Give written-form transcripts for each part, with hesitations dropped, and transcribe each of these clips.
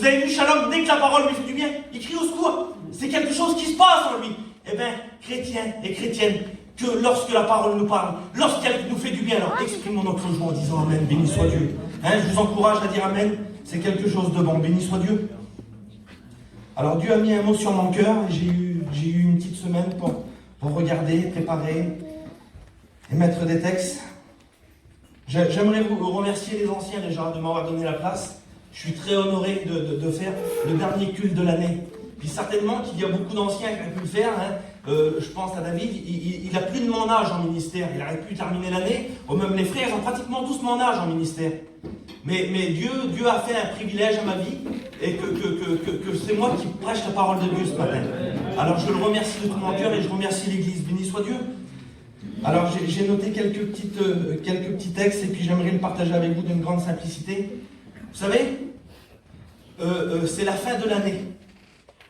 avez vu Shalom, dès que la parole lui fait du bien, il crie au secours. C'est quelque chose qui se passe en lui. Eh bien, chrétiens et chrétiennes, que lorsque la parole nous parle, lorsqu'elle nous fait du bien, alors exprimons notre joie en disant Amen, béni soit Dieu. Hein, je vous encourage à dire Amen, c'est quelque chose de bon, béni soit Dieu. Alors Dieu a mis un mot sur mon cœur, et j'ai eu une petite semaine pour regarder, préparer et mettre des textes. J'aimerais vous remercier les anciens déjà de m'avoir donné la place. Je suis très honoré de faire le dernier culte de l'année. Puis certainement qu'il y a beaucoup d'anciens qui ont pu le faire. Hein. Je pense à David, il a plus de mon âge en ministère. Il aurait pu terminer l'année. Ou même les frères ont pratiquement tous mon âge en ministère. Mais Dieu a fait un privilège à ma vie et que c'est moi qui prêche la parole de Dieu ce matin. Alors je le remercie de tout mon cœur et je remercie l'Église. Béni soit Dieu. Alors j'ai noté quelques petits textes et puis j'aimerais le partager avec vous d'une grande simplicité. Vous savez, c'est la fin de l'année.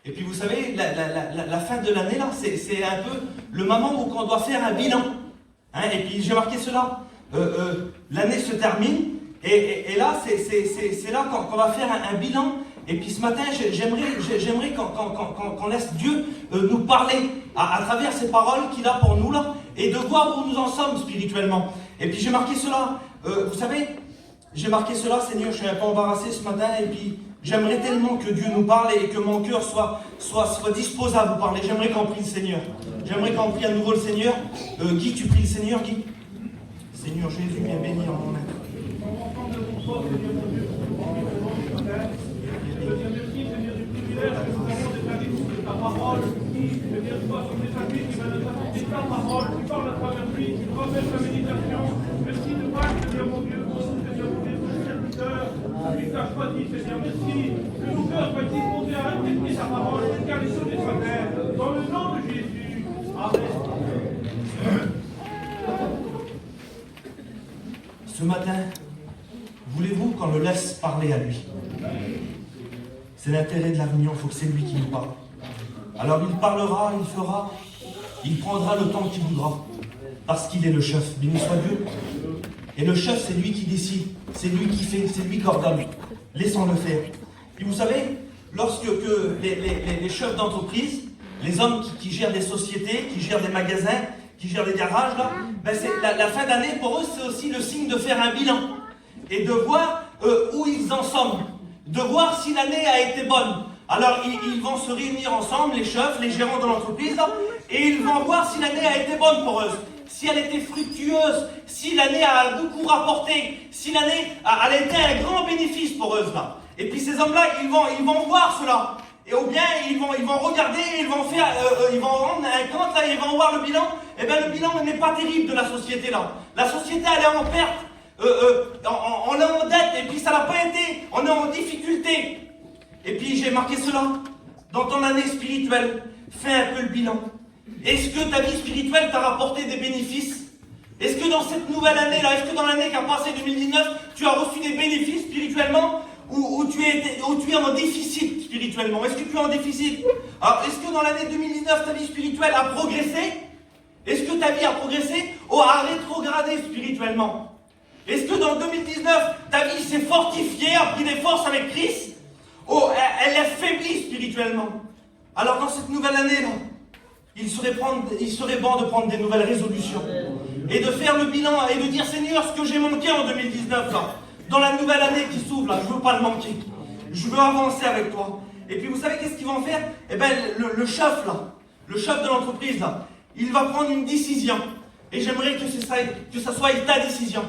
Et puis vous savez, la fin de l'année, là, c'est un peu le moment où on doit faire un bilan. Hein, et puis j'ai marqué cela. L'année se termine, et là, c'est là qu'on va faire un bilan. Et puis ce matin, j'aimerais qu'on laisse Dieu nous parler à travers ces paroles qu'il a pour nous, là, et de voir où nous en sommes spirituellement. Et puis j'ai marqué cela. Vous savez, j'ai marqué cela, Seigneur, je suis un peu embarrassé ce matin, et puis j'aimerais tellement que Dieu nous parle et que mon cœur soit disposé à vous parler. J'aimerais qu'on prie le Seigneur. J'aimerais qu'on prie à nouveau le Seigneur. Guy, tu pries le Seigneur, Guy? Seigneur Jésus, viens bénir en mon âme. Ta parole, Seigneur, toi, sur tes amis, tu vas nous apporter ta parole, tu parles à travers lui, tu transmets ta méditation. Merci de voir, Seigneur mon Dieu, pour nous, Seigneur mon Dieu, pour les serviteurs, celui que tu as choisi, Seigneur, merci, que nos cœurs soient disposés à respecter ta parole, car les sauver sa terre, dans le nom de Jésus. Amen. Ce matin, voulez-vous qu'on le laisse parler à lui? C'est l'intérêt de la réunion, il faut que c'est lui qui nous parle. Alors il parlera, il fera, il prendra le temps qu'il voudra, parce qu'il est le chef, béni soit Dieu. Et le chef, c'est lui qui décide, c'est lui qui fait, c'est lui qui ordonne. Laissons-le faire. Et vous savez, lorsque les chefs d'entreprise, les hommes qui gèrent des sociétés, qui gèrent des magasins, qui gèrent des garages, là, ben la fin d'année, pour eux, c'est aussi le signe de faire un bilan et de voir où ils en sont. De voir si l'année a été bonne. Alors, ils vont se réunir ensemble, les chefs, les gérants de l'entreprise, et ils vont voir si l'année a été bonne pour eux, si elle était fructueuse, si l'année a beaucoup rapporté, si l'année a été un grand bénéfice pour eux. Là. Et puis ces hommes-là, ils vont voir cela. Et ou bien, ils vont regarder, ils vont rendre un compte, là, ils vont voir le bilan. Eh bien, le bilan n'est pas terrible de la société, là. La société, elle est en perte. On est en dette et puis ça n'a pas été, on est en difficulté. Et puis j'ai marqué cela dans ton année spirituelle, fais un peu le bilan. Est-ce que ta vie spirituelle t'a rapporté des bénéfices? Est-ce que dans cette nouvelle année là, est-ce que dans l'année qui a passé 2019, tu as reçu des bénéfices spirituellement ou tu es en déficit spirituellement? Est-ce que tu es en déficit? Alors est-ce que dans l'année 2019 ta vie spirituelle a progressé? Est-ce que ta vie a progressé ou a rétrogradé spirituellement? Est-ce que dans 2019, ta vie s'est fortifiée, a pris des forces avec Christ? Oh, elle est faiblie spirituellement. Alors dans cette nouvelle année-là, il serait bon de prendre des nouvelles résolutions. Et de faire le bilan et de dire, Seigneur, ce que j'ai manqué en 2019, là, dans la nouvelle année qui s'ouvre, là, je ne veux pas le manquer. Je veux avancer avec toi. Et puis vous savez qu'est-ce qu'ils vont faire? Eh bien, le chef, là, le chef de l'entreprise, là, il va prendre une décision. Et j'aimerais que ça soit ta décision.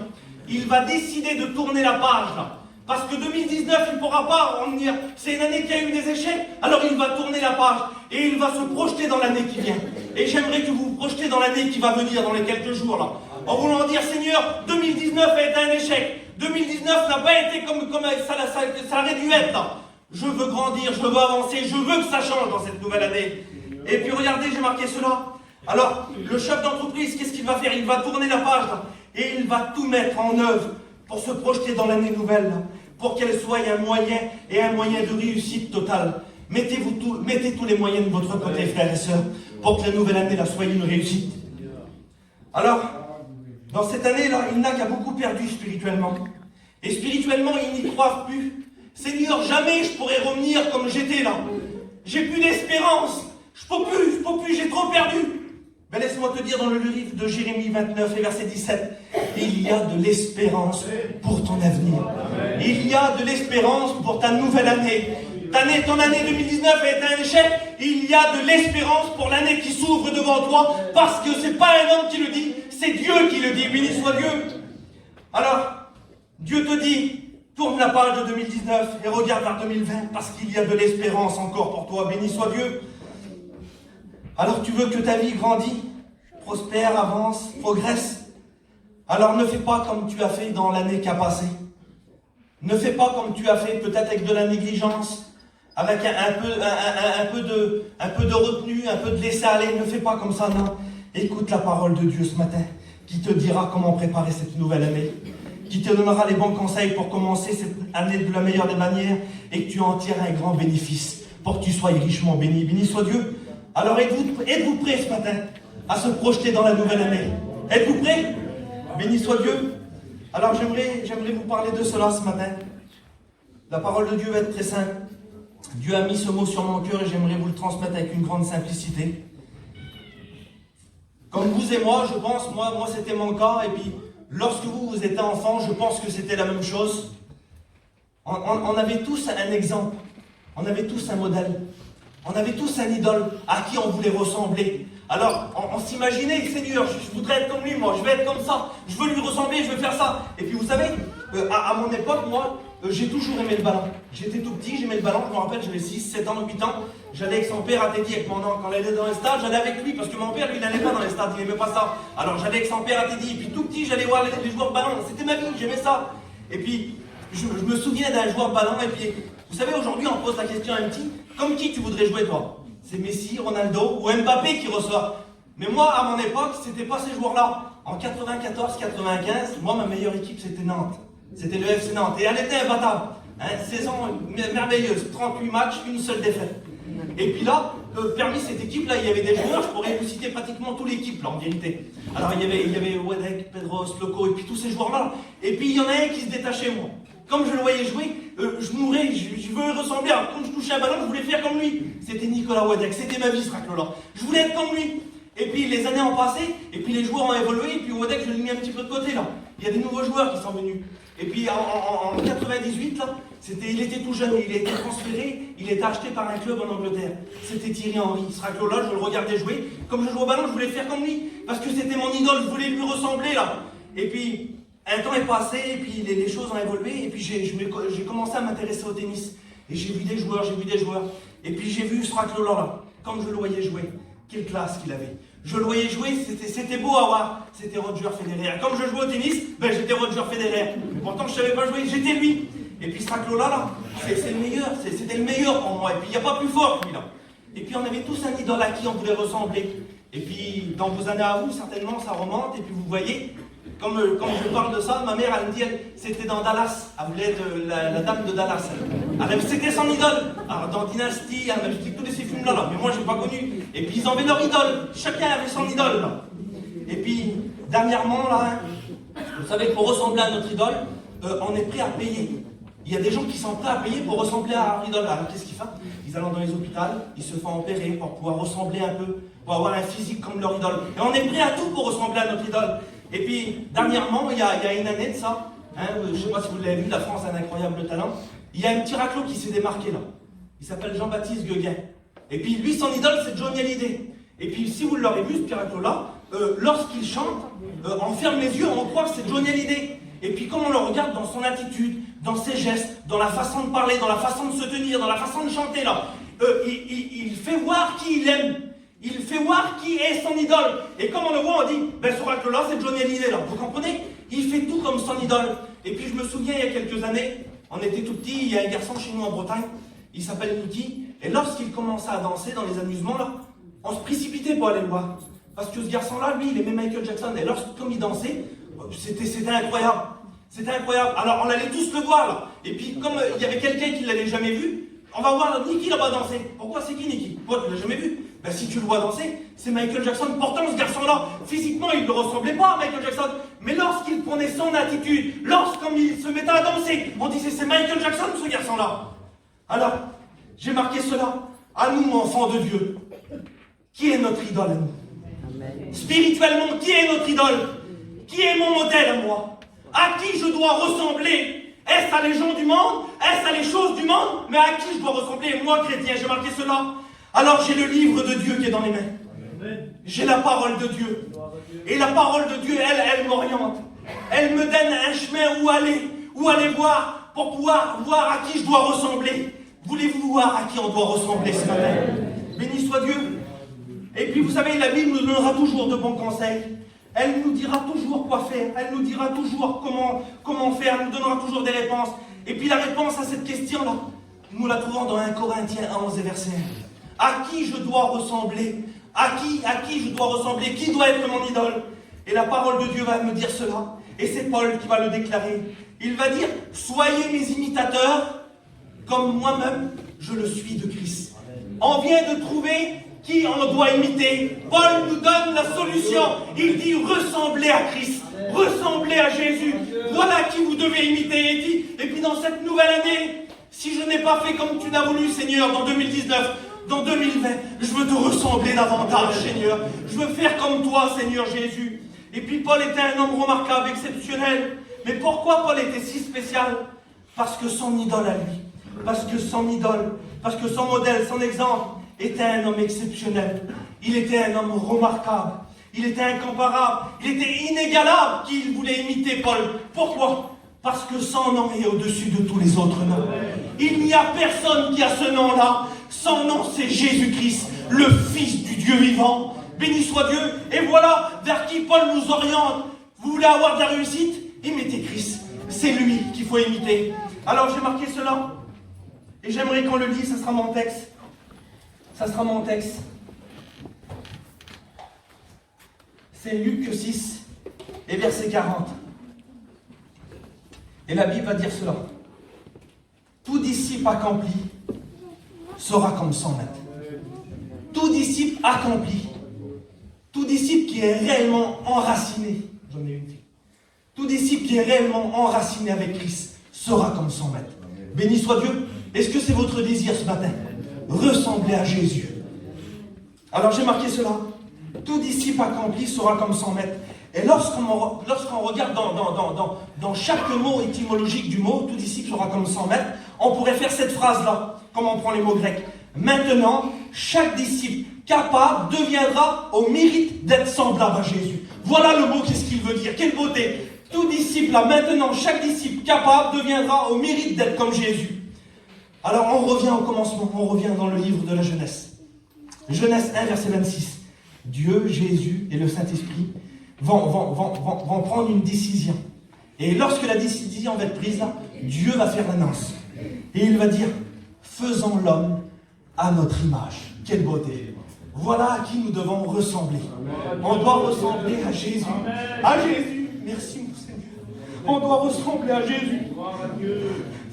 Il va décider de tourner la page là. Parce que 2019, il ne pourra pas en dire c'est une année qui a eu des échecs, alors il va tourner la page et il va se projeter dans l'année qui vient. Et j'aimerais que vous vous projetez dans l'année qui va venir dans les quelques jours là. En voulant dire Seigneur, 2019 a été un échec. 2019 n'a pas été comme ça aurait dû être là. Je veux grandir, je veux avancer, je veux que ça change dans cette nouvelle année. Et puis regardez, j'ai marqué cela. Alors, le chef d'entreprise, qu'est-ce qu'il va faire? Il va tourner la page là. Et il va tout mettre en œuvre pour se projeter dans l'année nouvelle, là, pour qu'elle soit un moyen de réussite totale. Mettez tous les moyens de votre côté, frères et sœurs, pour que la nouvelle année là, soit une réussite. Alors, dans cette année-là, il n'a qu'à beaucoup perdu spirituellement. Et spirituellement, ils n'y croient plus. Seigneur, jamais je pourrai revenir comme j'étais là. J'ai plus d'espérance. Je peux plus, j'ai trop perdu. Ben laisse-moi te dire dans le livre de Jérémie 29 et verset 17, il y a de l'espérance pour ton avenir. Il y a de l'espérance pour ta nouvelle année. Ton année 2019 a été un échec. Il y a de l'espérance pour l'année qui s'ouvre devant toi, parce que c'est pas un homme qui le dit, c'est Dieu qui le dit. Béni soit Dieu. Alors, Dieu te dit, tourne la page de 2019 et regarde vers 2020, parce qu'il y a de l'espérance encore pour toi. Béni soit Dieu. Alors tu veux que ta vie grandisse, prospère, avance, progresse. Alors ne fais pas comme tu as fait dans l'année qui a passé. Ne fais pas comme tu as fait peut-être avec de la négligence, avec un peu de retenue, un peu de laisser-aller. Ne fais pas comme ça, non. Écoute la parole de Dieu ce matin, qui te dira comment préparer cette nouvelle année, qui te donnera les bons conseils pour commencer cette année de la meilleure des manières, et que tu en tires un grand bénéfice, pour que tu sois richement béni. Béni soit Dieu. Alors êtes-vous prêts ce matin à se projeter dans la nouvelle année? Êtes-vous prêts? Béni soit Dieu. Alors j'aimerais vous parler de cela ce matin. La parole de Dieu va être très simple. Dieu a mis ce mot sur mon cœur et j'aimerais vous le transmettre avec une grande simplicité. Comme vous et moi, je pense, moi c'était mon cas, et puis lorsque vous étiez enfant, je pense que c'était la même chose. On avait tous un exemple, on avait tous un modèle. On avait tous un idole à qui on voulait ressembler. Alors, on s'imaginait, Seigneur, je voudrais être comme lui, moi, je vais être comme ça, je veux lui ressembler, je veux faire ça. Et puis vous savez, à mon époque, moi, j'ai toujours aimé le ballon. J'étais tout petit, j'aimais le ballon, je me rappelle, j'avais 6, 7 ans, 8 ans. J'allais avec son père à Teddy, avec mon oncle. Quand il allait dans les stades, j'allais avec lui, parce que mon père, lui, il n'allait pas dans les stades, il n'aimait pas ça. Alors j'allais avec son père à Teddy, et puis tout petit, j'allais voir les joueurs de ballon. C'était ma vie, j'aimais ça. Et puis, je me souviens d'un joueur de ballon, et puis, vous savez, aujourd'hui, on pose la question à un petit, comme qui tu voudrais jouer, toi? C'est Messi, Ronaldo ou Mbappé qui reçoit. Mais moi, à mon époque, c'était pas ces joueurs-là. En 94-95, moi, ma meilleure équipe, c'était Nantes. C'était le FC Nantes. Et elle était imbattable. Saison merveilleuse. 38 matchs, une seule défaite. Et puis là, parmi cette équipe-là, il y avait des joueurs, je pourrais vous citer pratiquement toute l'équipe, là, en vérité. Alors, il y avait Wedek, Pedros, Loco, et puis tous ces joueurs-là. Et puis, il y en a un qui se détachait, moi. Comme je le voyais jouer, je mourais, je veux ressembler. Alors, quand je touchais un ballon, je voulais faire comme lui. C'était Nicolas Wedek, c'était ma vie, ce racle-là. Je voulais être comme lui. Et puis, les années ont passé, et puis les joueurs ont évolué, et puis Wedek, je l'ai mis un petit peu de côté, là. Il y a des nouveaux joueurs qui sont venus. Et puis, en 98, là, il était tout jeune, il a été transféré, il était acheté par un club en Angleterre. C'était Thierry Henry. Ce racle-là, je le regardais jouer. Comme je jouais au ballon, je voulais faire comme lui. Parce que c'était mon idole, je voulais lui ressembler, là. Et puis, un temps est passé, et puis les choses ont évolué, et puis j'ai commencé à m'intéresser au tennis. Et j'ai vu des joueurs. Et puis j'ai vu ce racle-là, là, comme je le voyais jouer. Quelle classe qu'il avait. Je le voyais jouer, c'était beau à voir. C'était Roger Federer. Comme je jouais au tennis, ben j'étais Roger Federer. Pourtant, je ne savais pas jouer, j'étais lui. Et puis ce racle-là, là, c'est le meilleur. C'était le meilleur pour moi. Et puis il n'y a pas plus fort que lui, là. Et puis on avait tous un idole à qui on voulait ressembler. Et puis dans vos années à vous, certainement, ça remonte. Et puis vous voyez, comme je parle de ça, ma mère, elle me dit, c'était dans Dallas. Elle voulait être la dame de Dallas. C'était son idole. Alors dans Dynasty, elle m'a dit tous ces films-là, là. Mais moi, je n'ai pas connu. Et puis ils avaient leur idole. Chacun avait son idole, là. Et puis, dernièrement, là, vous savez, pour ressembler à notre idole, on est prêt à payer. Il y a des gens qui sont prêts à payer pour ressembler à leur idole. Alors qu'est-ce qu'ils font? Ils allent dans les hôpitaux, ils se font opérer pour pouvoir ressembler un peu, pour avoir un physique comme leur idole. Et on est prêt à tout pour ressembler à notre idole. Et puis, dernièrement, il y a une année de ça, je ne sais pas si vous l'avez vu, la France a un incroyable talent. Il y a un petit raclot qui s'est démarqué là. Il s'appelle Jean-Baptiste Gueguin. Et puis lui, son idole, c'est Johnny Hallyday. Et puis si vous l'aurez vu, ce petit raclot-là, lorsqu'il chante, on ferme les yeux, on croit que c'est Johnny Hallyday. Et puis comme on le regarde dans son attitude, dans ses gestes, dans la façon de parler, dans la façon de se tenir, dans la façon de chanter là, il fait voir qui il aime. Il fait voir qui est son idole. Et comme on le voit, on dit, ben ce raclot-là, c'est Johnny Hallyday là. Vous comprenez? Il fait tout comme son idole. Et puis je me souviens, il y a quelques années, on était tout petits, il y a un garçon chez nous en Bretagne, il s'appelle Niki, et lorsqu'il commençait à danser dans les amusements là, on se précipitait pour aller le voir. Parce que ce garçon-là, lui, il aimait Michael Jackson, et comme il dansait, c'était incroyable. C'était incroyable. Alors on allait tous le voir là. Et puis comme il y avait quelqu'un qui ne l'avait jamais vu, on va voir Nicky là-bas danser. Pourquoi c'est qui Nicky? Toi, tu l'as jamais vu. Ben, si tu le vois danser, c'est Michael Jackson. Pourtant, ce garçon-là, physiquement, il ne ressemblait pas à Michael Jackson. Mais lorsqu'il prenait son attitude, lorsqu'il se mettait à danser, on disait c'est Michael Jackson, ce garçon-là. Alors, j'ai marqué cela. À nous, enfants de Dieu, qui est notre idole à nous? Amen. Spirituellement, qui est notre idole? Qui est mon modèle à moi? À qui je dois ressembler? Est-ce à les gens du monde? Est-ce à les choses du monde? Mais à qui je dois ressembler? Moi, chrétien, j'ai marqué cela. Alors j'ai le livre de Dieu qui est dans les mains. J'ai la parole de Dieu. Et la parole de Dieu, elle m'oriente. Elle me donne un chemin où aller voir, pour pouvoir voir à qui je dois ressembler. Voulez-vous voir à qui on doit ressembler ce matin? Béni soit Dieu. Et puis vous savez, la Bible nous donnera toujours de bons conseils. Elle nous dira toujours quoi faire. Elle nous dira toujours comment faire. Elle nous donnera toujours des réponses. Et puis la réponse à cette question-là, nous la trouvons dans 1 Corinthiens 11 et verset 1. À qui je dois ressembler? À qui je dois ressembler? Qui doit être mon idole? Et la parole de Dieu va me dire cela. Et c'est Paul qui va le déclarer. Il va dire, soyez mes imitateurs, comme moi-même je le suis de Christ. On vient de trouver qui on doit imiter. Paul nous donne la solution. Il dit, ressemblez à Christ. Ressemblez à Jésus. Voilà qui vous devez imiter. Et puis dans cette nouvelle année, si je n'ai pas fait comme tu l'as voulu, Seigneur, dans 2019, dans 2020, je veux te ressembler davantage, Seigneur. Je veux faire comme toi, Seigneur Jésus. Et puis Paul était un homme remarquable, exceptionnel. Mais pourquoi Paul était si spécial? Parce que son idole à lui, parce que son idole, parce que son modèle, son exemple, était un homme exceptionnel. Il était un homme remarquable. Il était incomparable. Il était inégalable qu'il voulait imiter Paul. Pourquoi? Parce que son nom est au-dessus de tous les autres noms. Il n'y a personne qui a ce nom-là. Son nom, c'est Jésus-Christ, le Fils du Dieu vivant. Béni soit Dieu. Et voilà vers qui Paul nous oriente. Vous voulez avoir de la réussite? Imitez Christ. C'est lui qu'il faut imiter. Alors j'ai marqué cela. Et j'aimerais qu'on le lise, ça sera mon texte. Ça sera mon texte. C'est Luc 6 et verset 40. Et la Bible va dire cela. Tout disciple accompli sera comme son maître. Tout disciple accompli. Tout disciple qui est réellement enraciné. J'en ai une. Tout disciple qui est réellement enraciné avec Christ sera comme son maître. Béni soit Dieu. Est-ce que c'est votre désir ce matin? Ressembler à Jésus. Alors j'ai marqué cela. Tout disciple accompli sera comme son maître. Et lorsqu'on regarde dans chaque mot étymologique du mot, tout disciple sera comme son maître, on pourrait faire cette phrase-là, comme on prend les mots grecs. Maintenant, chaque disciple capable deviendra au mérite d'être semblable à Jésus. Voilà le mot, qu'est-ce qu'il veut dire? Quelle beauté! Tout disciple, là, maintenant, chaque disciple capable deviendra au mérite d'être comme Jésus. Alors, on revient au commencement, on revient dans le livre de la Genèse. Genèse 1, verset 26. Dieu, Jésus et le Saint-Esprit vont prendre une décision. Et lorsque la décision va être prise là, Dieu va faire l'annonce. Et il va dire, faisons l'homme à notre image. Quelle beauté! Voilà à qui nous devons ressembler. On doit ressembler à Jésus. À Jésus. Merci mon Seigneur. On doit ressembler à Jésus.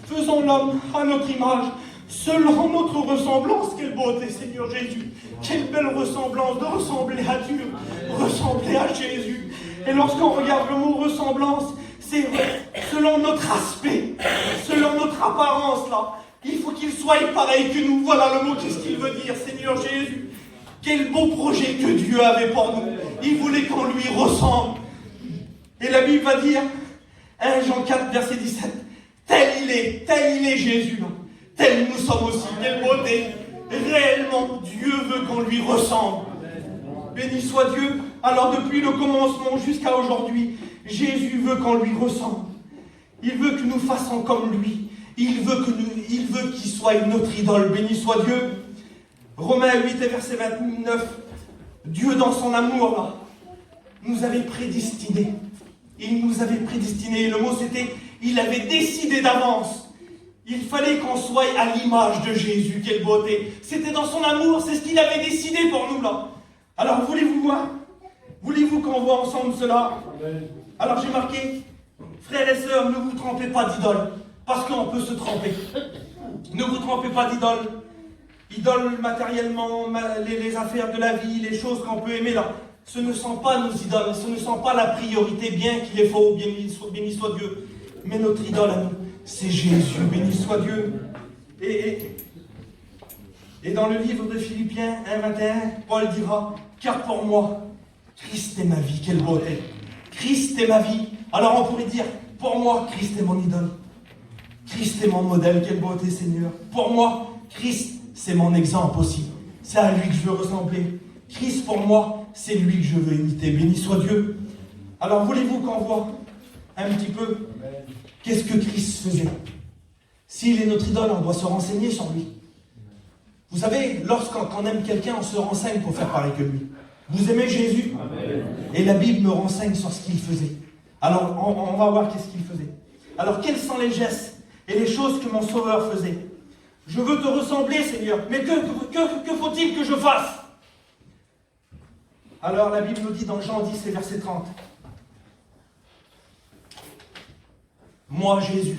Faisons l'homme à notre image, selon notre ressemblance. Quelle beauté, Seigneur Jésus. Quelle belle ressemblance de ressembler à Dieu, ressembler à Jésus. Et lorsqu'on regarde le mot ressemblance, c'est selon notre aspect, selon notre apparence là. Il faut qu'il soit pareil que nous. Voilà le mot, qu'est-ce qu'il veut dire, Seigneur Jésus. Quel beau projet que Dieu avait pour nous. Il voulait qu'on lui ressemble. Et la Bible va dire, 1 Jean 4, verset 17, tel il est Jésus. Tel nous sommes aussi. Quelle beauté. Réellement, Dieu veut qu'on lui ressemble. Béni soit Dieu. Alors depuis le commencement jusqu'à aujourd'hui, Jésus veut qu'on lui ressemble. Il veut que nous fassions comme lui. Il veut qu'il soit notre idole. Béni soit Dieu. Romains 8 et verset 29. Dieu dans son amour là, nous avait prédestinés. Il nous avait prédestinés. Le mot c'était, il avait décidé d'avance. Il fallait qu'on soit à l'image de Jésus. Quelle beauté. C'était dans son amour, c'est ce qu'il avait décidé pour nous là. Alors voulez-vous voir? Voulez-vous qu'on voit ensemble cela? Alors j'ai marqué, frères et sœurs, ne vous trompez pas d'idole, parce qu'on peut se tromper. Ne vous trompez pas d'idole. Idole matériellement, les affaires de la vie, les choses qu'on peut aimer là. Ce ne sont pas nos idoles, ce ne sont pas la priorité, bien qu'il est faux, béni soit Dieu. Mais notre idole à nous, c'est Jésus, béni soit Dieu. Et dans le livre de Philippiens 1,21, Paul dira, car pour moi, Christ est ma vie, quelle beauté. Christ est ma vie. Alors on pourrait dire, pour moi, Christ est mon idole. Christ est mon modèle, quelle beauté Seigneur. Pour moi, Christ, c'est mon exemple aussi. C'est à lui que je veux ressembler. Christ, pour moi, c'est lui que je veux imiter. Béni soit Dieu. Alors, voulez-vous qu'on voit un petit peu qu'est-ce que Christ faisait? S'il est notre idole, on doit se renseigner sur lui. Vous savez, lorsqu'on aime quelqu'un, on se renseigne pour faire pareil que lui. Vous aimez Jésus? Amen. Et la Bible me renseigne sur ce qu'il faisait. Alors, on va voir qu'est-ce qu'il faisait. Alors, quels sont les gestes et les choses que mon Sauveur faisait? Je veux te ressembler, Seigneur. Mais que faut-il que je fasse? Alors, la Bible nous dit dans Jean 10 et verset 30. Moi, Jésus,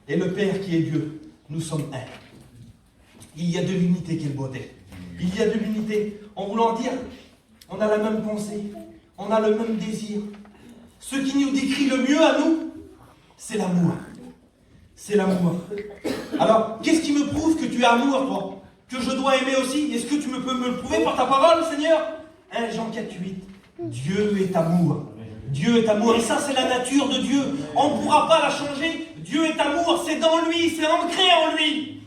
et le Père qui est Dieu, nous sommes un. Il y a de l'unité, quelle beauté. Il y a de l'unité. En voulant dire, on a la même pensée, on a le même désir. Ce qui nous décrit le mieux à nous, c'est l'amour. C'est l'amour. Alors, qu'est-ce qui me prouve que tu es amour, toi? Que je dois aimer aussi? Est-ce que tu peux me le prouver par ta parole, Seigneur? 1 Jean 4,8. Dieu est amour. Dieu est amour. Et ça, c'est la nature de Dieu. On ne pourra pas la changer. Dieu est amour. C'est dans lui. C'est ancré en lui.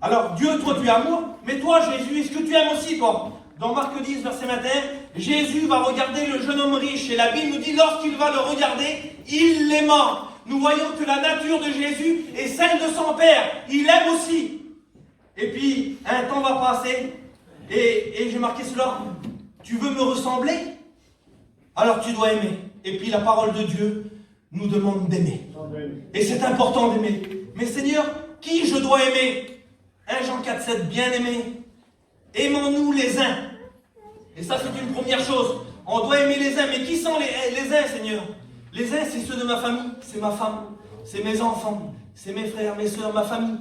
Alors, Dieu, toi, tu es amour. Mais toi, Jésus, est-ce que tu aimes aussi, toi? Dans Marc 10, verset 21, Jésus va regarder le jeune homme riche. Et la Bible nous dit, lorsqu'il va le regarder, il l'aima. Nous voyons que la nature de Jésus est celle de son Père. Il aime aussi. Et puis, un temps va passer. Et j'ai marqué cela. Tu veux me ressembler? Alors tu dois aimer. Et puis la parole de Dieu nous demande d'aimer. Et c'est important d'aimer. Mais Seigneur, qui je dois aimer? 1 Jean 4,7, bien aimé. Aimons-nous les uns. Et ça, c'est une première chose. On doit aimer les uns. Mais qui sont les uns, Seigneur? Les uns, c'est ceux de ma famille. C'est ma femme. C'est mes enfants. C'est mes frères, mes soeurs, ma famille.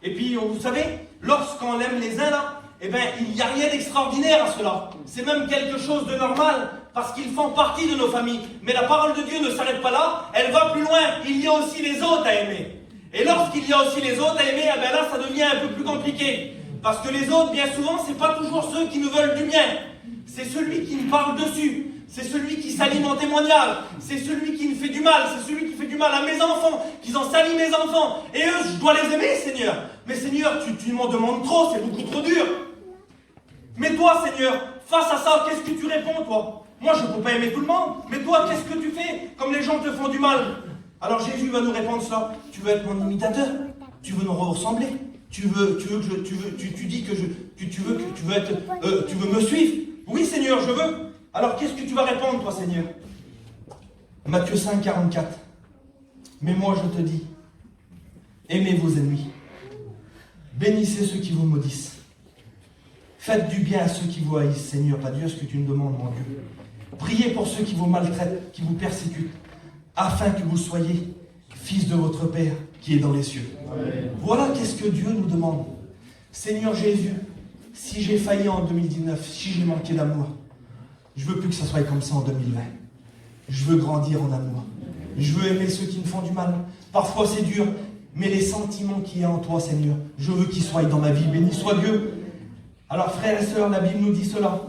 Et puis, vous savez, lorsqu'on aime les uns là, eh bien, il n'y a rien d'extraordinaire à cela. C'est même quelque chose de normal, parce qu'ils font partie de nos familles. Mais la parole de Dieu ne s'arrête pas là, elle va plus loin. Il y a aussi les autres à aimer. Et lorsqu'il y a aussi les autres à aimer, eh bien là, ça devient un peu plus compliqué. Parce que les autres, bien souvent, ce n'est pas toujours ceux qui nous veulent du bien. C'est celui qui me parle dessus. C'est celui qui salit mon témoignage. C'est celui qui me fait du mal. C'est celui qui fait du mal à mes enfants, qui en salit mes enfants. Et eux, je dois les aimer, Seigneur. Mais Seigneur, tu m'en demandes trop, c'est beaucoup trop dur. Mais toi, Seigneur, face à ça, qu'est-ce que tu réponds, toi? Moi, je ne peux pas aimer tout le monde. Mais toi, qu'est-ce que tu fais comme les gens te font du mal? Alors Jésus va nous répondre ça. Tu veux être mon imitateur? Tu veux nous ressembler? Tu veux me suivre? Oui, Seigneur, je veux. Alors, qu'est-ce que tu vas répondre, toi, Seigneur? Matthieu 5, 44. Mais moi, je te dis, aimez vos ennemis. Bénissez ceux qui vous maudissent. Faites du bien à ceux qui vous haïssent, Seigneur, pas Dieu, ce que tu nous demandes, mon Dieu. Priez pour ceux qui vous maltraitent, qui vous persécutent, afin que vous soyez fils de votre Père qui est dans les cieux. Amen. Voilà qu'est-ce que Dieu nous demande. Seigneur Jésus, si j'ai failli en 2019, si j'ai manqué d'amour, je veux plus que ça soit comme ça en 2020. Je veux grandir en amour. Je veux aimer ceux qui me font du mal. Parfois c'est dur, mais les sentiments qu'il y a en toi, Seigneur, je veux qu'ils soient dans ma vie. Béni soit Dieu. Alors frères et sœurs, la Bible nous dit cela.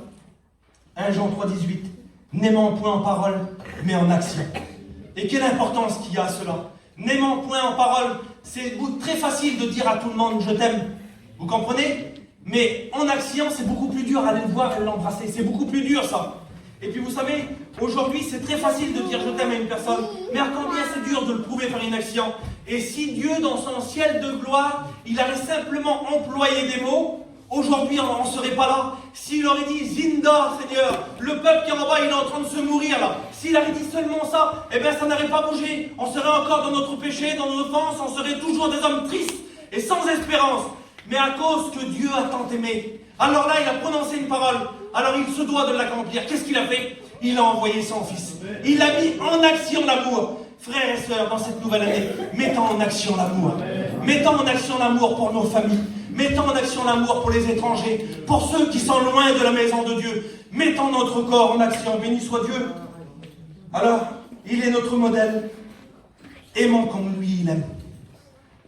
1 Jean 3, 18. N'aimons point en parole, mais en action. Et quelle importance qu'il y a à cela. N'aimons point en parole. C'est très facile de dire à tout le monde, je t'aime. Vous comprenez? Mais en action, c'est beaucoup plus dur à aller le voir et l'embrasser. C'est beaucoup plus dur, ça. Et puis vous savez, aujourd'hui, c'est très facile de dire je t'aime à une personne. Mais à combien c'est dur de le prouver par une action? Et si Dieu, dans son ciel de gloire, il avait simplement employé des mots, aujourd'hui, on ne serait pas là. S'il aurait dit Zinda, Seigneur, le peuple qui est en bas, il est en train de se mourir là. S'il avait dit seulement ça, eh bien ça n'aurait pas bougé. On serait encore dans notre péché, dans nos offenses, on serait toujours des hommes tristes et sans espérance. Mais à cause que Dieu a tant aimé, alors là, il a prononcé une parole. Alors il se doit de l'accomplir. Qu'est-ce qu'il a fait? Il a envoyé son Fils. Il a mis en action l'amour. Frères et sœurs, dans cette nouvelle année, mettons en action l'amour. Mettons en action l'amour pour nos familles. Mettons en action l'amour pour les étrangers, pour ceux qui sont loin de la maison de Dieu. Mettons notre corps en action. Béni soit Dieu. Alors, il est notre modèle. Aimons comme lui, il aime.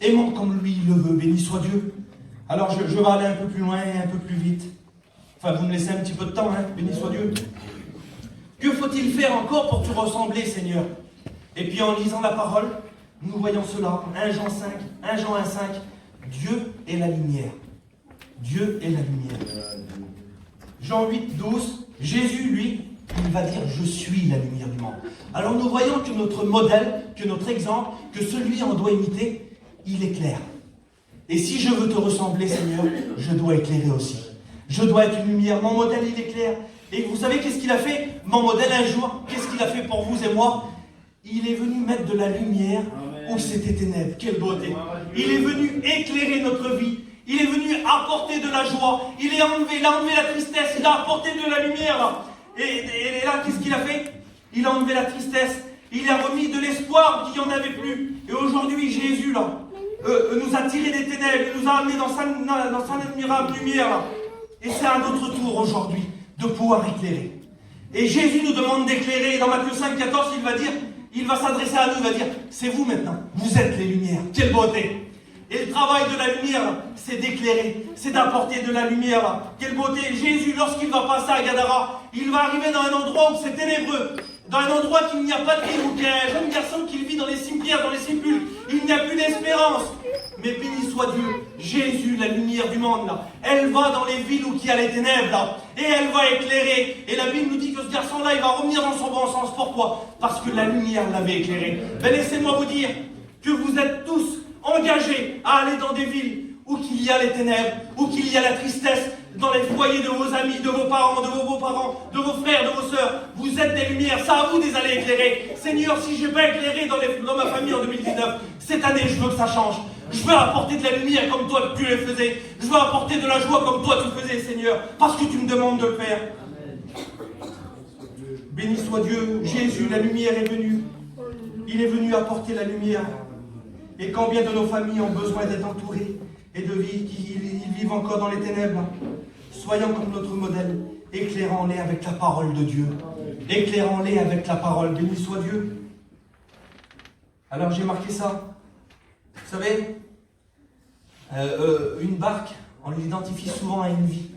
Aimons comme lui, il le veut. Béni soit Dieu. Alors, je vais aller un peu plus loin et un peu plus vite. Enfin, vous me laissez un petit peu de temps, hein. Béni soit Dieu. Que faut-il faire encore pour te ressembler, Seigneur? Et puis, en lisant la parole, nous voyons cela. 1 Jean 5, 1 Jean 1, 5. Dieu est la lumière. Dieu est la lumière. Jean 8, 12. Jésus, lui, il va dire « Je suis la lumière du monde ». Alors, nous voyons que notre modèle, que notre exemple, que celui en doit imiter, il éclaire. Et si je veux te ressembler, Seigneur, je dois éclairer aussi. Je dois être une lumière. Mon modèle, il éclaire. Et vous savez qu'est-ce qu'il a fait? Mon modèle, un jour, qu'est-ce qu'il a fait pour vous et moi? Il est venu mettre de la lumière où c'était ténèbres. Quelle beauté! Il est venu éclairer notre vie. Il est venu apporter de la joie. Il a enlevé la tristesse. Il a apporté de la lumière. Là. Et là, qu'est-ce qu'il a fait? Il a enlevé la tristesse. Il a remis de l'espoir qu'il n'y en avait plus. Et aujourd'hui, Jésus, là, nous a tiré des ténèbres. Il nous a amenés dans sa admirable lumière. Là. Et c'est à notre tour aujourd'hui de pouvoir éclairer. Et Jésus nous demande d'éclairer. Dans Matthieu 5, 14, il va s'adresser à nous, il va dire, c'est vous maintenant, vous êtes les lumières. Quelle beauté! Et le travail de la lumière, c'est d'éclairer, c'est d'apporter de la lumière. Quelle beauté! Jésus, lorsqu'il va passer à Gadara, il va arriver dans un endroit où c'est ténébreux, dans un endroit qu'il n'y a pas de vie, où il y a un jeune garçon qui vit dans les cimetières, dans les sépulcres. Il n'y a plus d'espérance. Mais béni soit Dieu, Jésus, la lumière du monde, là, elle va dans les villes où il y a les ténèbres, là, et elle va éclairer. Et la Bible nous dit que ce garçon-là, il va revenir dans son bon sens. Pourquoi? Parce que la lumière l'avait éclairé. Ben, laissez-moi vous dire que vous êtes tous engagés à aller dans des villes où il y a les ténèbres, où il y a la tristesse, dans les foyers de vos amis, de vos parents, de vos beaux-parents, de vos frères, de vos sœurs. Vous êtes des lumières, c'est à vous de les aller éclairer. Seigneur, si je n'ai pas éclairé dans ma famille en 2019, cette année, je veux que ça change. Je veux apporter de la lumière comme toi tu le faisais. Je veux apporter de la joie comme toi tu faisais, Seigneur, parce que tu me demandes de le faire. Béni soit Dieu, Jésus, la lumière est venue. Il est venu apporter la lumière. Et combien de nos familles ont besoin d'être entourées et de vivre, ils vivent encore dans les ténèbres. Soyons comme notre modèle, éclairons-les avec la parole de Dieu. Éclairons-les avec la parole. Béni soit Dieu. Alors j'ai marqué ça. Vous savez, une barque, on l'identifie souvent à une vie.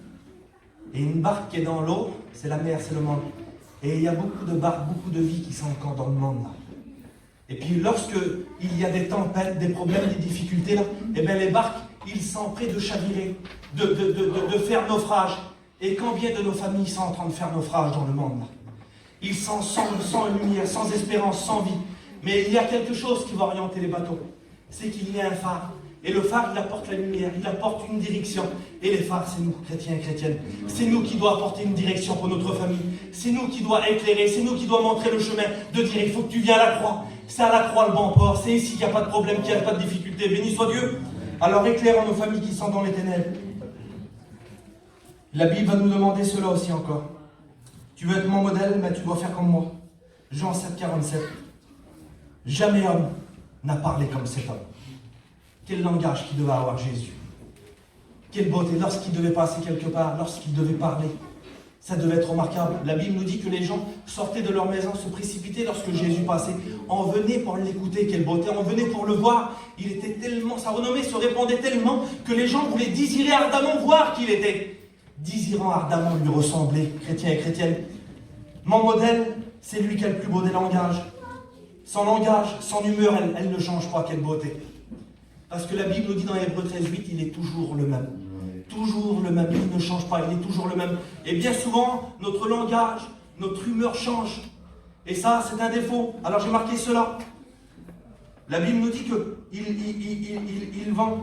Et une barque qui est dans l'eau, c'est la mer, c'est le monde. Et il y a beaucoup de barques, beaucoup de vies qui sont encore dans le monde. Là. Et puis lorsque il y a des tempêtes, des problèmes, des difficultés, là, eh bien les barques, ils sont prêts de chavirer, de faire naufrage. Et combien de nos familles sont en train de faire naufrage dans le monde là? Ils sont sans lumière, sans espérance, sans vie. Mais il y a quelque chose qui va orienter les bateaux. C'est qu'il y a un phare. Et le phare, il apporte la lumière, il apporte une direction. Et les phares, c'est nous, chrétiens et chrétiennes. C'est nous qui doit apporter une direction pour notre famille. C'est nous qui doit éclairer, c'est nous qui doit montrer le chemin, de dire, il faut que tu viennes à la croix. C'est à la croix le bon port, c'est ici qu'il n'y a pas de problème, qu'il n'y a pas de difficulté. Béni soit Dieu. Alors éclairons nos familles qui sont dans les ténèbres. La Bible va nous demander cela aussi encore. Tu veux être mon modèle, mais tu dois faire comme moi. Jean 7, 47. Jamais homme n'a parlé comme cet homme. Quel langage qu'il devait avoir Jésus. Quelle beauté, lorsqu'il devait passer quelque part, lorsqu'il devait parler. Ça devait être remarquable. La Bible nous dit que les gens sortaient de leur maison, se précipitaient lorsque Jésus passait. On venait pour l'écouter, quelle beauté, on venait pour le voir. Il était tellement, sa renommée se répandait tellement que les gens voulaient désirer ardemment voir qui il était. Désirant ardemment lui ressembler, chrétiens et chrétiennes. Mon modèle, c'est lui qui a le plus beau des langages. Son langage, son humeur, elle ne change pas, quelle beauté. Parce que la Bible nous dit dans Hébreux 13, 8, il est toujours le même. Toujours le même, il ne change pas, il est toujours le même. Et bien souvent, notre langage, notre humeur change. Et ça, c'est un défaut. Alors j'ai marqué cela. La Bible nous dit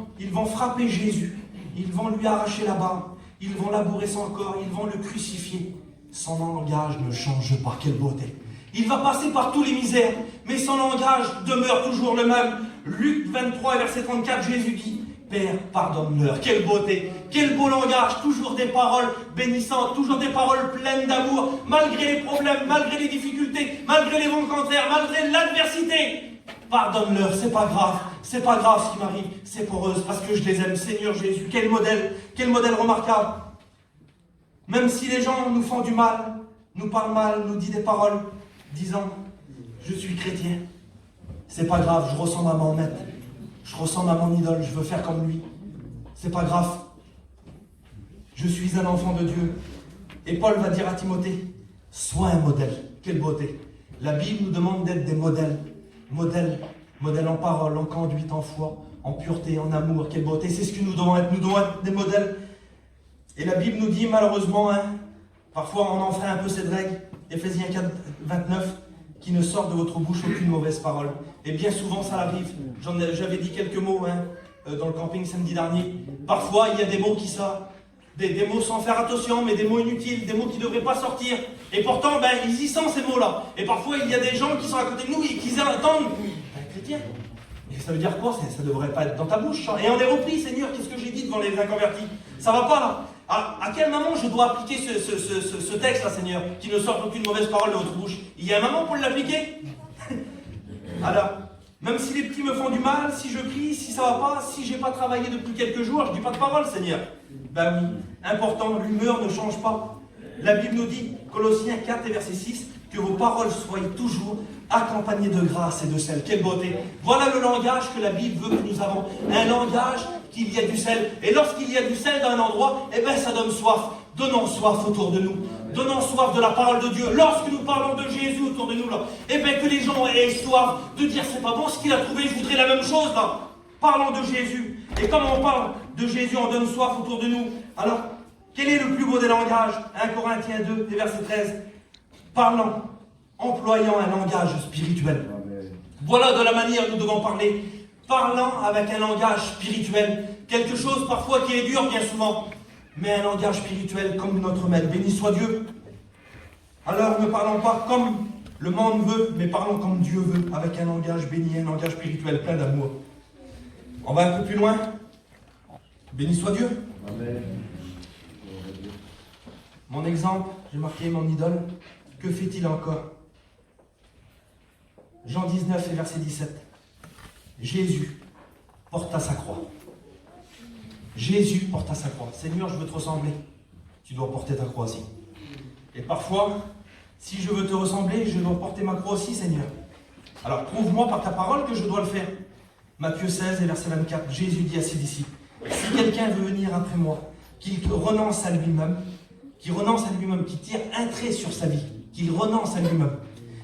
qu'ils vont frapper Jésus. Ils vont lui arracher la barbe. Ils vont labourer son corps. Ils vont le crucifier. Son langage ne change pas. Quelle beauté. Il va passer par tous les misères, mais son langage demeure toujours le même. Luc 23, verset 34, Jésus dit, Père, pardonne-leur. Quelle beauté, quel beau langage, toujours des paroles bénissantes, toujours des paroles pleines d'amour, malgré les problèmes, malgré les difficultés, malgré les vents contraires, malgré l'adversité. pardonne-leur, c'est pas grave ce qui m'arrive, c'est pour eux, parce que je les aime. Seigneur Jésus, quel modèle remarquable. Même si les gens nous font du mal, nous parlent mal, nous disent des paroles, disant, je suis chrétien, c'est pas grave, je ressemble à mon maître, je ressemble à mon idole, je veux faire comme lui, c'est pas grave. Je suis un enfant de Dieu. Et Paul va dire à Timothée, sois un modèle. Quelle beauté. La Bible nous demande d'être des modèles. Modèles en parole, en conduite, en foi, en pureté, en amour. Quelle beauté. C'est ce que nous devons être. Nous devons être des modèles. Et la Bible nous dit malheureusement, parfois on enfreint un peu cette règle. Éphésiens 4, 29, qui ne sort de votre bouche aucune mauvaise parole. Et bien souvent ça arrive. J'avais dit quelques mots dans le camping samedi dernier. Parfois il y a des mots qui sortent. Des mots sans faire attention, mais des mots inutiles, des mots qui ne devraient pas sortir. Et pourtant, ils y sont ces mots-là. Et parfois, il y a des gens qui sont à côté de nous et qui attendent. Chrétien. Et ça veut dire quoi? Ça ne devrait pas être dans ta bouche. Et on est repris, Seigneur, qu'est-ce que j'ai dit devant les inconvertis? Ça va pas là. À quel moment je dois appliquer ce texte-là, Seigneur, qui ne sort aucune mauvaise parole de votre bouche? Il y a un moment pour l'appliquer. Alors, même si les petits me font du mal, si je crie, si ça va pas, si j'ai pas travaillé depuis quelques jours, je dis pas de parole, Seigneur. Ben oui, important, l'humeur ne change pas. La Bible nous dit, Colossiens 4 et verset 6, que vos paroles soient toujours accompagnées de grâce et de sel. Quelle beauté! Voilà le langage que la Bible veut que nous avons. Un langage qu'il y a du sel. Et lorsqu'il y a du sel dans un endroit, ça donne soif. Donnons soif autour de nous. Donnons soif de la parole de Dieu. Lorsque nous parlons de Jésus autour de nous, là, que les gens aient soif de dire c'est pas bon ce qu'il a trouvé, je voudrais la même chose là. Parlons de Jésus. Et comme on parle de Jésus, on donne soif autour de nous. Alors, quel est le plus beau des langages? 1 Corinthiens 2, verset 13. Parlant, employant un langage spirituel. Amen. Voilà de la manière dont nous devons parler. Parlant avec un langage spirituel. Quelque chose parfois qui est dur, bien souvent. Mais un langage spirituel comme notre maître. Béni soit Dieu. Alors ne parlons pas comme le monde veut, mais parlons comme Dieu veut, avec un langage béni, un langage spirituel plein d'amour. On va un peu plus loin. Béni soit Dieu. Amen. Mon exemple, j'ai marqué mon idole. Que fait-il encore? Jean 19 et verset 17. Jésus porta sa croix. Jésus porta sa croix. Seigneur, je veux te ressembler. Tu dois porter ta croix aussi. Et parfois, si je veux te ressembler, je dois porter ma croix aussi, Seigneur. Alors, prouve-moi par ta parole que je dois le faire. Matthieu 16 et verset 24, Jésus dit à ses disciples, si quelqu'un veut venir après moi, qu'il renonce à lui-même, qu'il tire un trait sur sa vie, qu'il renonce à lui-même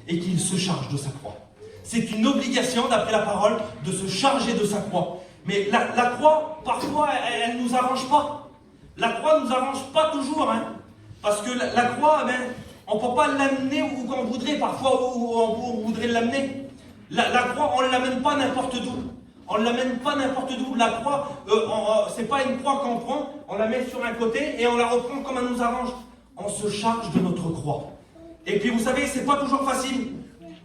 et qu'il se charge de sa croix. C'est une obligation, d'après la parole, de se charger de sa croix. Mais la croix, parfois, elle ne nous arrange pas. La croix ne nous arrange pas toujours. Parce que la croix, on ne peut pas l'amener où qu'on voudrait, parfois où on voudrait l'amener. La croix, on ne l'amène pas n'importe d'où. On ne l'amène pas n'importe d'où. La croix, ce n'est pas une croix qu'on prend, on la met sur un côté et on la reprend comme elle nous arrange. On se charge de notre croix. Et puis vous savez, ce n'est pas toujours facile.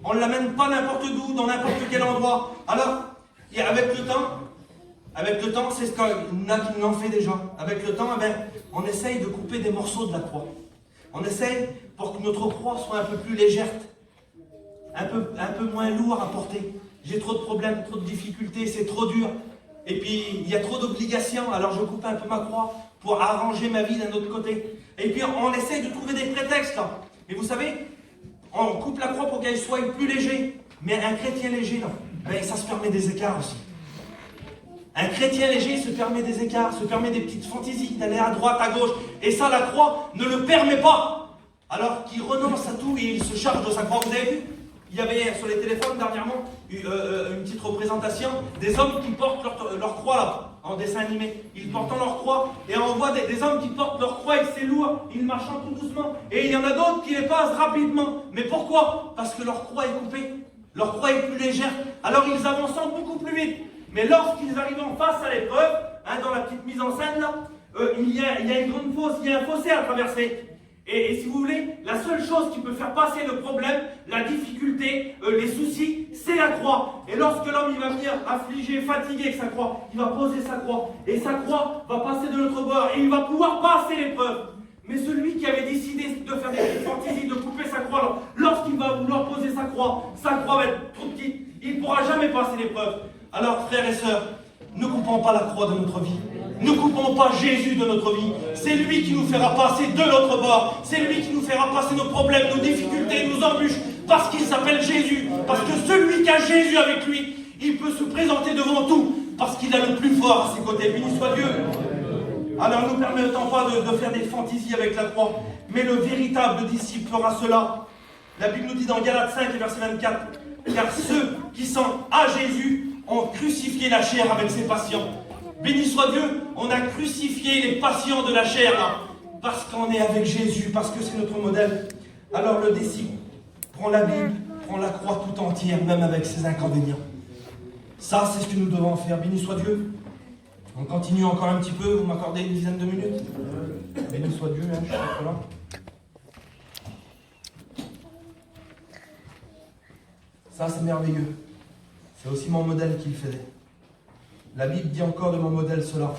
On ne l'amène pas n'importe d'où, dans n'importe quel endroit. Alors, et avec le temps, c'est ce qu'il y en a qui l'ont fait déjà. Avec le temps, on essaye de couper des morceaux de la croix. On essaye pour que notre croix soit un peu plus légère, un peu moins lourd à porter. J'ai trop de problèmes, trop de difficultés, c'est trop dur. Et puis, il y a trop d'obligations, alors je coupe un peu ma croix pour arranger ma vie d'un autre côté. Et puis, on essaye de trouver des prétextes. Et vous savez, on coupe la croix pour qu'elle soit plus léger. Mais un chrétien léger, ça se permet des écarts aussi. Un chrétien léger se permet des écarts, se permet des petites fantaisies, d'aller à droite, à gauche. Et ça, la croix ne le permet pas. Alors qu'il renonce à tout et il se charge de sa croix. Vous avez vu? Il y avait sur les téléphones dernièrement une petite représentation des hommes qui portent leur croix là, en dessin animé. Ils portent leur croix et on voit des hommes qui portent leur croix et c'est lourd, ils marchent tout doucement. Et il y en a d'autres qui les passent rapidement. Mais pourquoi? Parce que leur croix est coupée, leur croix est plus légère. Alors ils avancent beaucoup plus vite. Mais lorsqu'ils arrivent en face à l'épreuve, dans la petite mise en scène là, il y a une grande fosse, il y a un fossé à traverser. Et si vous voulez, la seule chose qui peut faire passer le problème, la difficulté, les soucis, c'est la croix. Et lorsque l'homme il va venir affligé, fatigué avec sa croix, il va poser sa croix. Et sa croix va passer de l'autre bord et il va pouvoir passer l'épreuve. Mais celui qui avait décidé de faire des fantaisies, de couper sa croix, lorsqu'il va vouloir poser sa croix va être trop petite. Il ne pourra jamais passer l'épreuve. Alors, frères et sœurs, ne coupons pas la croix de notre vie. Ne coupons pas Jésus de notre vie. C'est lui qui nous fera passer de l'autre bord. C'est lui qui nous fera passer nos problèmes, nos difficultés, nos embûches. Parce qu'il s'appelle Jésus. Parce que celui qui a Jésus avec lui, il peut se présenter devant tout. Parce qu'il a le plus fort à ses côtés. Béni soit Dieu. Alors, ne nous permettons pas de faire des fantaisies avec la croix. Mais le véritable disciple fera cela. La Bible nous dit dans Galates 5, verset 24. Car ceux qui sont à Jésus ont crucifié la chair avec ses passions. Béni soit Dieu, on a crucifié les passions de la chair, là, parce qu'on est avec Jésus, parce que c'est notre modèle. Alors le disciple prend la Bible, prend la croix tout entière, même avec ses inconvénients. Ça, c'est ce que nous devons faire. Béni soit Dieu. On continue encore un petit peu, vous m'accordez une dizaine de minutes. Béni soit Dieu, hein, je suis pas là. Ça, c'est merveilleux. C'est aussi mon modèle qu'il faisait. La Bible dit encore de mon modèle cela.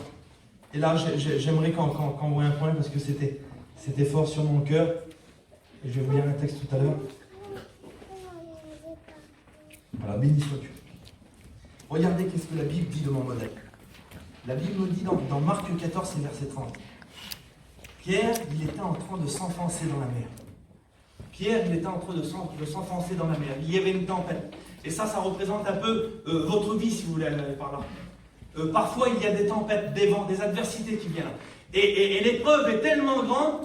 Et là, j'aimerais qu'on voit un point parce que c'était fort sur mon cœur. Et je vais vous lire un texte tout à l'heure. Voilà, béni soit Dieu. Regardez qu'est-ce que la Bible dit de mon modèle. La Bible nous dit dans Marc 14, verset 30. Pierre, il était en train de s'enfoncer dans la mer. Pierre, il était en train de s'enfoncer dans la mer. Il y avait une tempête. Et ça représente un peu votre vie, si vous voulez aller par là. Parfois, il y a des tempêtes, des vents, des adversités qui viennent. Et l'épreuve est tellement grande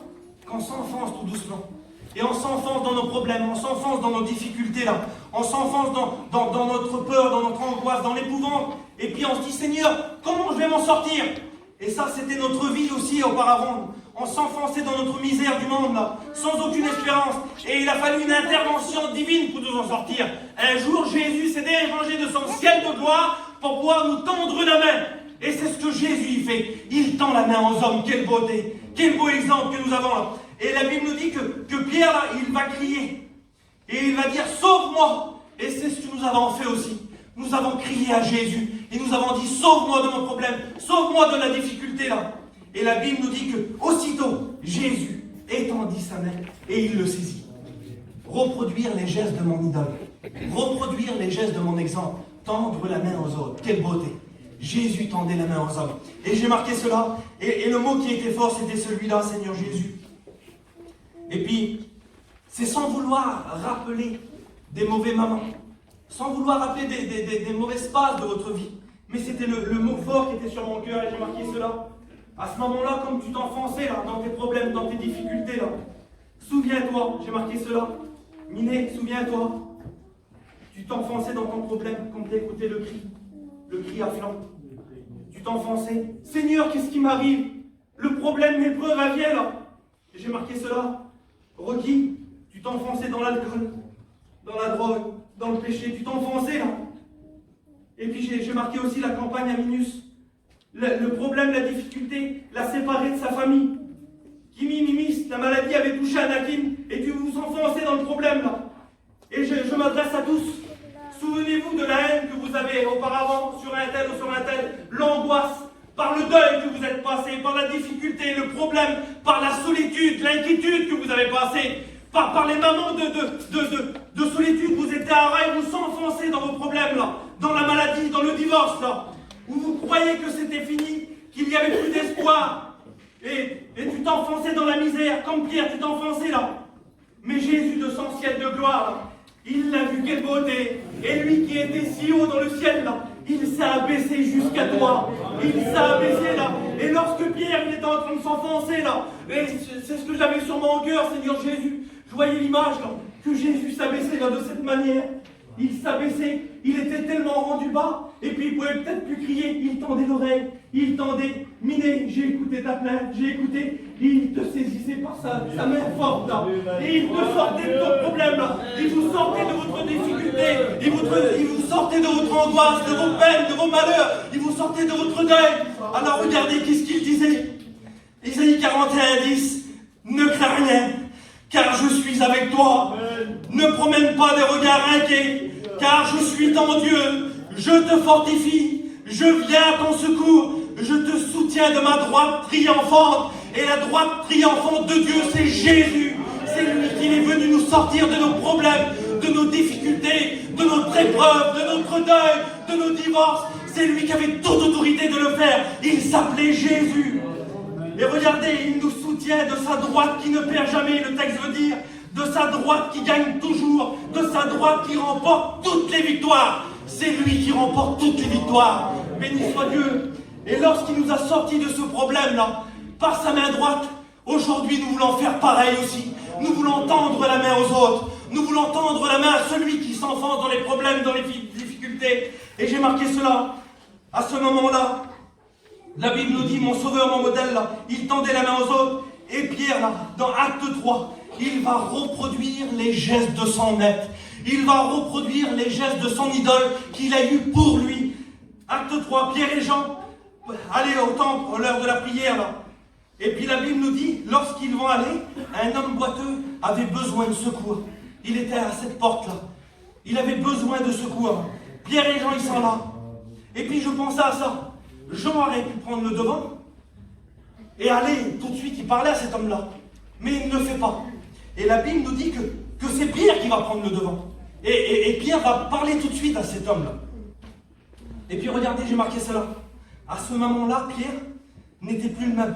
qu'on s'enfonce tout doucement. Et on s'enfonce dans nos problèmes, on s'enfonce dans nos difficultés là. On s'enfonce dans notre peur, dans notre angoisse, dans l'épouvante. Et puis on se dit, Seigneur, comment je vais m'en sortir? Et ça, c'était notre vie aussi auparavant. On s'enfonçait dans notre misère du monde, là, sans aucune espérance. Et il a fallu une intervention divine pour nous en sortir. Un jour, Jésus s'est dérangé de son ciel de gloire pour pouvoir nous tendre la main. Et c'est ce que Jésus fait. Il tend la main aux hommes. Quelle beauté, quel beau exemple que nous avons là. Et la Bible nous dit que Pierre, là, il va crier. Et il va dire, sauve-moi. Et c'est ce que nous avons fait aussi. Nous avons crié à Jésus. Et nous avons dit, sauve-moi de mon problème. Sauve-moi de la difficulté là. Et la Bible nous dit que aussitôt, Jésus étendit sa main et il le saisit. Reproduire les gestes de mon idole. Reproduire les gestes de mon exemple. Tendre la main aux autres. Quelle beauté. Jésus tendait la main aux hommes. Et j'ai marqué cela. Et le mot qui était fort, c'était celui-là, Seigneur Jésus. Et puis, c'est sans vouloir rappeler des mauvais moments. Sans vouloir rappeler des mauvaises phases de votre vie. Mais c'était le mot fort qui était sur mon cœur et j'ai marqué cela. À ce moment-là, comme tu t'enfonçais là, dans tes problèmes, dans tes difficultés, là, souviens-toi, j'ai marqué cela. Miné, souviens-toi. Tu t'enfonçais dans ton problème quand tu écoutais le cri à flanc. Tu t'enfonçais. Seigneur, qu'est-ce qui m'arrive? Le problème, l'épreuve, elle vient là. Et j'ai marqué cela. Rocky, tu t'enfonçais dans l'alcool, dans la drogue, dans le péché. Tu t'enfonçais là. Et puis j'ai marqué aussi la campagne à Minus. Le problème, la difficulté, l'a séparé de sa famille. Kimi, Mimis, la maladie avait touché Anakin et tu vous enfoncez dans le problème là. Et je m'adresse à tous. Souvenez-vous de la haine que vous avez auparavant sur un tel ou sur un tel, l'angoisse, par le deuil que vous êtes passé, par la difficulté, le problème, par la solitude, l'inquiétude que vous avez passé, par les moments de solitude, vous étiez à rail, vous s'enfoncez dans vos problèmes là, dans la maladie, dans le divorce là, où vous croyez que c'était fini, qu'il n'y avait plus d'espoir, et tu t'enfonçais dans la misère, comme Pierre, tu t'enfonçais là. Mais Jésus de son ciel de gloire, là, il l'a vu, quelle beauté, et lui qui était si haut dans le ciel là, il s'est abaissé jusqu'à toi, il s'est abaissé là, et lorsque Pierre il était en train de s'enfoncer là, et c'est ce que j'avais sur mon cœur, Seigneur Jésus, je voyais l'image là, que Jésus s'abaissait là de cette manière. Il s'abaissait, il était tellement rendu bas, et puis il pouvait peut-être plus crier, il tendait l'oreille, il tendait, Miné, j'ai écouté ta plainte, j'ai écouté, il te saisissait par sa main forte là, et il te sortait de ton problème là, il vous sortait de votre difficulté, il vous sortait de votre angoisse, de vos peines, de vos malheurs, il vous sortait de votre deuil. Alors regardez qu'est-ce qu'il disait, Isaïe 41:10, ne crains rien, car je suis avec toi, ne promène pas des regards inquiets, car je suis ton Dieu, je te fortifie, je viens à ton secours, je te soutiens de ma droite triomphante. Et la droite triomphante de Dieu, c'est Jésus. C'est lui qui est venu nous sortir de nos problèmes, de nos difficultés, de notre épreuve, de notre deuil, de nos divorces. C'est lui qui avait toute autorité de le faire. Il s'appelait Jésus. Et regardez, il nous soutient de sa droite qui ne perd jamais, le texte veut dire, de sa droite qui gagne toujours, de sa droite qui remporte toutes les victoires. C'est lui qui remporte toutes les victoires. Béni soit Dieu. Et lorsqu'il nous a sortis de ce problème-là, par sa main droite, aujourd'hui nous voulons faire pareil aussi. Nous voulons tendre la main aux autres. Nous voulons tendre la main à celui qui s'enfonce dans les problèmes, dans les difficultés. Et j'ai marqué cela. À ce moment-là, la Bible nous dit, mon sauveur, mon modèle, là, il tendait la main aux autres. Et Pierre, là, dans Acte 3, il va reproduire les gestes de son maître. Il va reproduire les gestes de son idole qu'il a eu pour lui. Acte 3, Pierre et Jean, allaient au temple à l'heure de la prière, là. Et puis la Bible nous dit, lorsqu'ils vont aller, un homme boiteux avait besoin de secours. Il était à cette porte-là. Il avait besoin de secours. Pierre et Jean, ils sont là. Et puis je pensais à ça. Jean aurait pu prendre le devant et aller tout de suite, il parlait à cet homme-là. Mais il ne le fait pas. Et la Bible nous dit que c'est Pierre qui va prendre le devant. Et Pierre va parler tout de suite à cet homme-là. Et puis regardez, j'ai marqué cela. À ce moment-là, Pierre n'était plus le même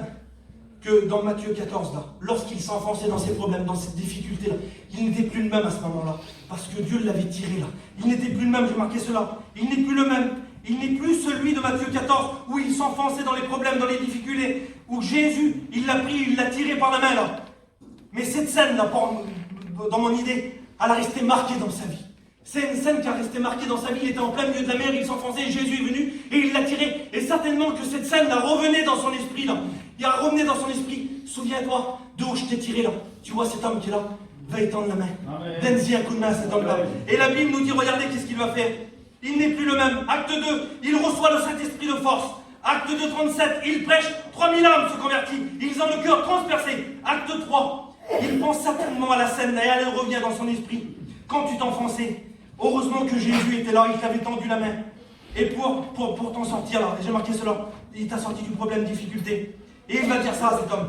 que dans Matthieu 14, là. Lorsqu'il s'enfonçait dans ses problèmes, dans ses difficultés-là. Il n'était plus le même à ce moment-là. Parce que Dieu l'avait tiré là. Il n'était plus le même, j'ai marqué cela. Il n'est plus le même. Il n'est plus celui de Matthieu 14 où il s'enfonçait dans les problèmes, dans les difficultés. Où Jésus, il l'a pris, il l'a tiré par la main là. Mais cette scène-là, dans mon idée, elle a resté marquée dans sa vie. C'est une scène qui a resté marquée dans sa vie. Il était en plein milieu de la mer, il s'enfonçait, Jésus est venu et il l'a tiré. Et certainement que cette scène la revenait dans son esprit là. Il a revenu dans son esprit. Souviens-toi d'où je t'ai tiré là. Tu vois cet homme qui est là, va étendre la main. Donne-y un coup de main à cet homme-là. Et la Bible nous dit, regardez qu'est-ce qu'il va faire. Il n'est plus le même. Acte 2, il reçoit le Saint-Esprit de force. Acte 2, 37, il prêche, 3000 âmes se convertissent. Ils ont le cœur transpercé. Acte 3, il pense certainement à la scène et elle revient dans son esprit. Quand tu t'enfonçais, heureusement que Jésus était là, il t'avait tendu la main. Et pour t'en sortir là, j'ai marqué cela, il t'a sorti du problème, difficulté. Et il va dire ça à cet homme.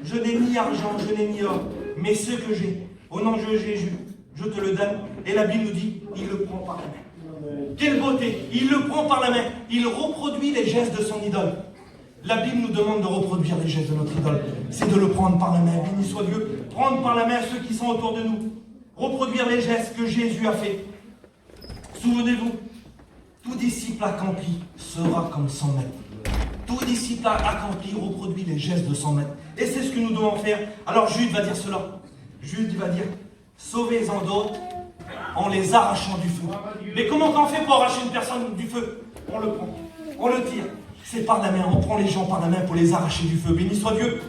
Je n'ai ni argent, je n'ai ni or, mais ce que j'ai, au nom de Jésus, je te le donne. Et la Bible nous dit, il le prend par la main. Quelle beauté! Il le prend par la main. Il reproduit les gestes de son idole. La Bible nous demande de reproduire les gestes de notre idole. C'est de le prendre par la main. Béni soit Dieu. Prendre par la main ceux qui sont autour de nous. Reproduire les gestes que Jésus a fait. Souvenez-vous, tout disciple accompli sera comme son maître. Tout disciple accompli reproduit les gestes de son maître. Et c'est ce que nous devons faire. Alors Jude va dire cela. Jude va dire, sauvez-en d'autres en les arrachant du feu. Mais comment on fait pour arracher une personne du feu? On le prend, on le tire. C'est par la main, on prend les gens par la main pour les arracher du feu. Béni soit Dieu.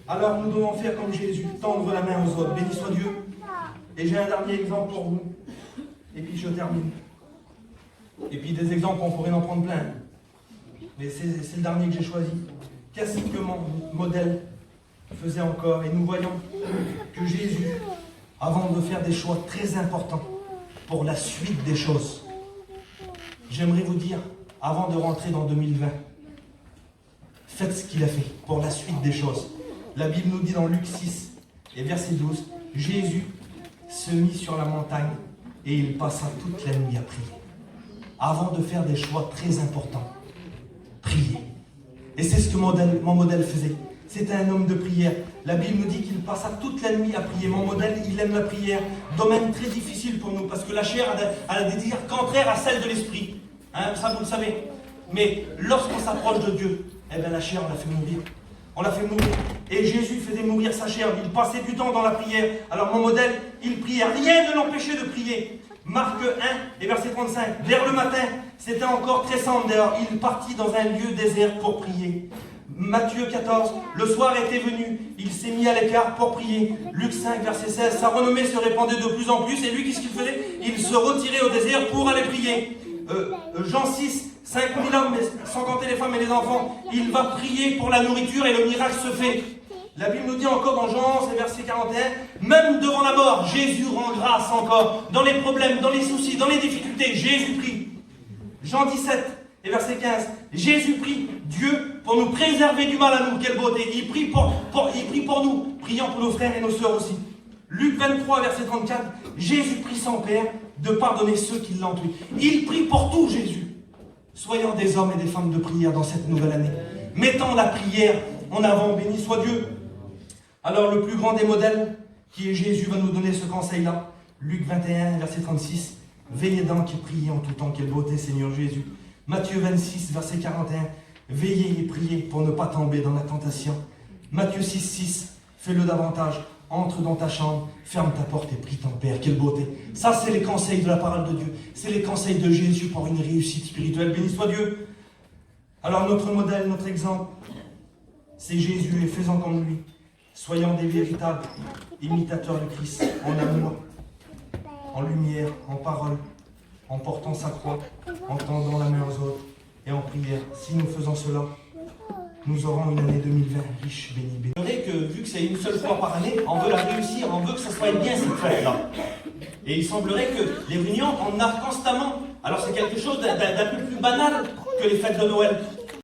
Alors nous devons faire comme Jésus, tendre la main aux autres. Béni soit Dieu. Et j'ai un dernier exemple pour vous. Et puis je termine. Et puis des exemples, on pourrait en prendre plein. Mais c'est le dernier que j'ai choisi. Qu'est-ce que mon modèle faisait encore? Et nous voyons que Jésus, avant de faire des choix très importants pour la suite des choses, j'aimerais vous dire, avant de rentrer dans 2020, faites ce qu'il a fait pour la suite des choses. La Bible nous dit dans Luc 6 et verset 12, Jésus se mit sur la montagne et il passa toute la nuit à prier. Avant de faire des choix très importants, prier. Et c'est ce que mon modèle faisait. C'était un homme de prière. La Bible nous dit qu'il passa toute la nuit à prier. Mon modèle, il aime la prière. Domaine très difficile pour nous, parce que la chair a des désirs contraires à celle de l'esprit. Hein, ça, vous le savez. Mais lorsqu'on s'approche de Dieu, eh bien, la chair, on la fait mourir. On l'a fait mourir. Et Jésus faisait mourir sa chair. Il passait du temps dans la prière. Alors mon modèle, il priait. Rien ne l'empêchait de prier. Marc 1 et verset 35. Vers le matin, c'était encore très sombre dehors. Il partit dans un lieu désert pour prier. Matthieu 14, le soir était venu, il s'est mis à l'écart pour prier. Luc 5, verset 16, sa renommée se répandait de plus en plus. Et lui, qu'est-ce qu'il faisait? Il se retirait au désert pour aller prier. Jean 6, 5000 hommes, sans compter les femmes et les enfants. Il va prier pour la nourriture et le miracle se fait. La Bible nous dit encore dans Jean 11, verset 41, même devant la mort, Jésus rend grâce encore. Dans les problèmes, dans les soucis, dans les difficultés, Jésus prie. Jean 17 et verset 15, Jésus prie Dieu pour nous préserver du mal à nous. Quelle beauté! Il prie pour nous, priant pour nos frères et nos sœurs aussi. Luc 23, verset 34, Jésus prie son Père de pardonner ceux qui l'ont tué. Il prie pour tout, Jésus. Soyons des hommes et des femmes de prière dans cette nouvelle année. Mettons la prière en avant, béni soit Dieu. Alors le plus grand des modèles, qui est Jésus, va nous donner ce conseil-là. Luc 21, verset 36. Veillez donc et priez en tout temps, quelle beauté, Seigneur Jésus. Matthieu 26, verset 41. Veillez et priez pour ne pas tomber dans la tentation. Matthieu 6, 6. Fais-le davantage. Entre dans ta chambre, ferme ta porte et prie ton Père. Quelle beauté. Ça, c'est les conseils de la parole de Dieu. C'est les conseils de Jésus pour une réussite spirituelle. Béni soit Dieu. Alors notre modèle, notre exemple, c'est Jésus et faisons comme lui. Soyons des véritables imitateurs de Christ en amour, en lumière, en parole, en portant sa croix, en tendant la main aux autres et en prière. Si nous faisons cela, nous aurons une année 2020 riche, bénie, bénie. C'est vrai que vu que c'est une seule fois par année, on veut la réussir, on veut que ça soit bien cette fête-là. Et il semblerait que les réunions, on en a constamment. Alors c'est quelque chose d'un peu plus banal que les fêtes de Noël.